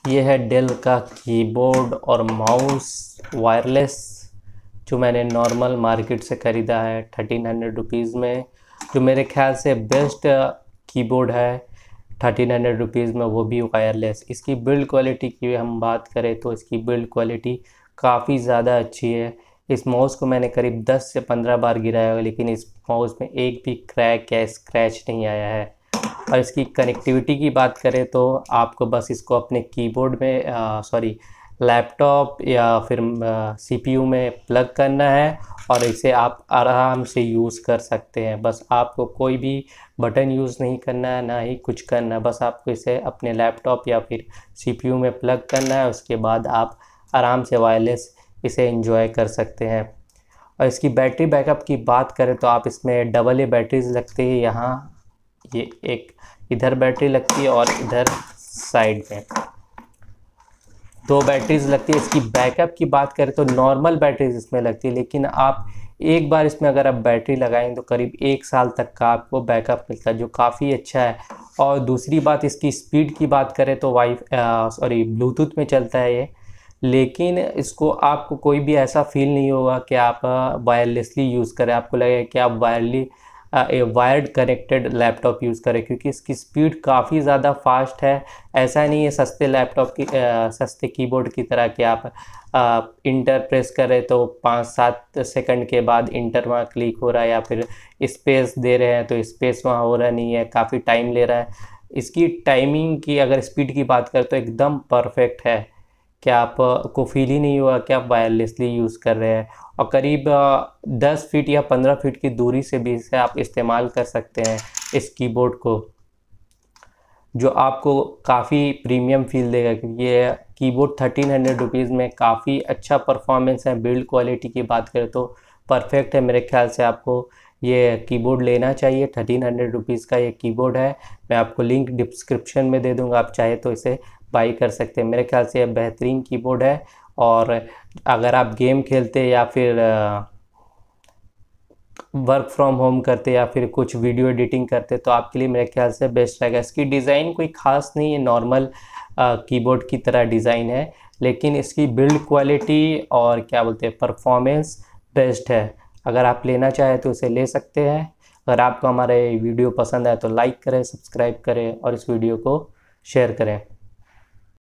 ये है डेल का कीबोर्ड और माउस वायरलेस, जो मैंने नॉर्मल मार्केट से ख़रीदा है 1300 रुपीज़ में, जो मेरे ख्याल से बेस्ट कीबोर्ड है 1300 रुपीज़ में, वो भी वायरलेस। इसकी बिल्ड क्वालिटी की हम बात करें तो इसकी बिल्ड क्वालिटी काफ़ी ज़्यादा अच्छी है। इस माउस को मैंने करीब 10 से 15 बार गिराया है, लेकिन इस माउस में एक भी क्रैक या स्क्रैच नहीं आया है। और इसकी कनेक्टिविटी की बात करें तो आपको बस इसको अपने कीबोर्ड में लैपटॉप या फिर सीपीयू में प्लग करना है और इसे आप आराम से यूज़ कर सकते हैं। बस आपको कोई भी बटन यूज़ नहीं करना है, ना ही कुछ करना है, बस आपको इसे अपने लैपटॉप या फिर सीपीयू में प्लग करना है। उसके बाद आप आराम से वायरलेस इसे एंजॉय कर सकते हैं। और इसकी बैटरी बैकअप की बात करें तो आप इसमें डबल ए बैटरीज लगती है, यहाँ ये एक इधर बैटरी लगती है और इधर साइड में 2 बैटरीज लगती है। इसकी बैकअप की बात करें तो नॉर्मल बैटरीज इसमें लगती है, लेकिन आप एक बार इसमें अगर आप बैटरी लगाएं तो करीब 1 साल तक का आपको बैकअप मिलता है, जो काफ़ी अच्छा है। और दूसरी बात, इसकी स्पीड की बात करें तो ब्लूटूथ में चलता है ये, लेकिन इसको आपको कोई भी ऐसा फील नहीं होगा कि आप वायरलेसली यूज़ करें, आपको लगेगा कि आप वायर्ड कनेक्टेड लैपटॉप यूज़ करें, क्योंकि इसकी स्पीड काफ़ी ज़्यादा फास्ट है। ऐसा नहीं है सस्ते लैपटॉप की सस्ते कीबोर्ड की तरह कि आप इंटर प्रेस करें तो 5-7 सेकंड के बाद इंटर वहाँ क्लिक हो रहा है, या फिर स्पेस दे रहे हैं तो स्पेस वहाँ हो रहा नहीं है, काफ़ी टाइम ले रहा है। इसकी टाइमिंग की अगर स्पीड की बात करें तो एकदम परफेक्ट है, कि आप को फील ही नहीं हुआ कि आप वायरलेसली यूज़ कर रहे हैं। और करीब 10 फीट या 15 फीट की दूरी से भी इसे आप इस्तेमाल कर सकते हैं इस कीबोर्ड को, जो आपको काफ़ी प्रीमियम फील देगा, क्योंकि ये कीबोर्ड 1300 रुपीज़ में काफ़ी अच्छा परफॉर्मेंस है। बिल्ड क्वालिटी की बात करें तो परफेक्ट है। मेरे ख्याल से आपको ये कीबोर्ड लेना चाहिए। 1300 रुपीज़ का ये कीबोर्ड है। मैं आपको लिंक डिस्क्रिप्शन में दे दूँगा, आप चाहे तो इसे बाई कर सकते हैं। मेरे ख्याल से यह बेहतरीन कीबोर्ड है, और अगर आप गेम खेलते या फिर वर्क फ्रॉम होम करते या फिर कुछ वीडियो एडिटिंग करते तो आपके लिए मेरे ख्याल से बेस्ट रहेगा। इसकी डिज़ाइन कोई ख़ास नहीं है, नॉर्मल कीबोर्ड की तरह डिज़ाइन है, लेकिन इसकी बिल्ड क्वालिटी और क्या बोलते हैं परफॉर्मेंस बेस्ट है। अगर आप लेना चाहें तो इसे ले सकते हैं। अगर आपको हमारे वीडियो पसंद आए तो लाइक करें, सब्सक्राइब करें और इस वीडियो को शेयर करें।